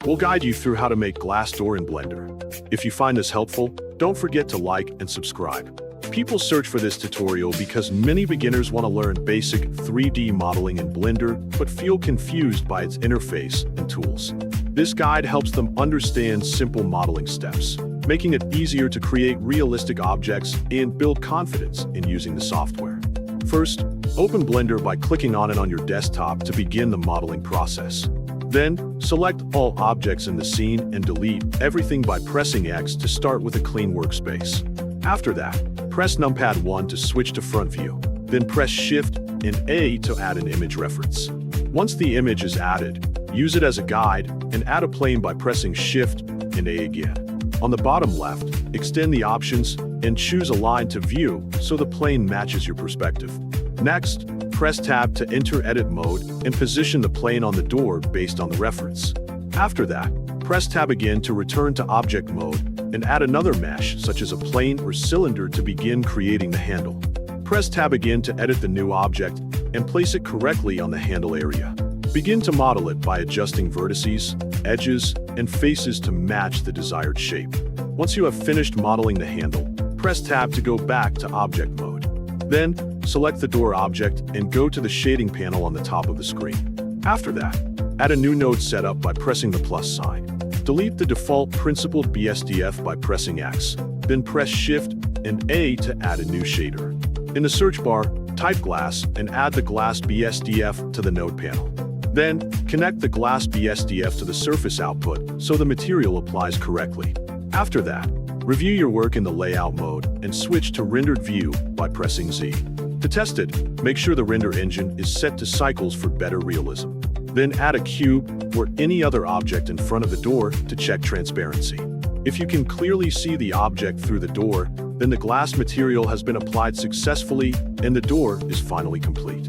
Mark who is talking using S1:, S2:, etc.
S1: We'll guide you through how to make glass door in Blender. If you find this helpful, don't forget to like and subscribe. People search for this tutorial because many beginners want to learn basic 3D modeling in Blender but feel confused by its interface and tools. This guide helps them understand simple modeling steps, making it easier to create realistic objects and build confidence in using the software. First, open Blender by clicking on it on your desktop to begin the modeling process. Then, select all objects in the scene and delete everything by pressing X to start with a clean workspace. After that, press numpad 1 to switch to front view. Then press Shift and A to add an image reference. Once the image is added, use it as a guide and add a plane by pressing Shift and A again. On the bottom left, extend the options and choose Align to View so the plane matches your perspective. Next, press Tab to enter edit mode and position the plane on the door based on the reference. After that, press Tab again to return to object mode and add another mesh such as a plane or cylinder to begin creating the handle. Press Tab again to edit the new object and place it correctly on the handle area. Begin to model it by adjusting vertices, edges, and faces to match the desired shape. Once you have finished modeling the handle, press Tab to go back to object mode. Then, select the door object and go to the shading panel on the top of the screen. After that, add a new node setup by pressing the plus sign. Delete the default principled BSDF by pressing X. Then press Shift and A to add a new shader. In the search bar, type glass and add the glass BSDF to the node panel. Then, connect the glass BSDF to the surface output so the material applies correctly. After that, review your work in the layout mode and switch to rendered view by pressing Z. To test it, make sure the render engine is set to cycles for better realism. Then add a cube or any other object in front of the door to check transparency. If you can clearly see the object through the door, then the glass material has been applied successfully and the door is finally complete.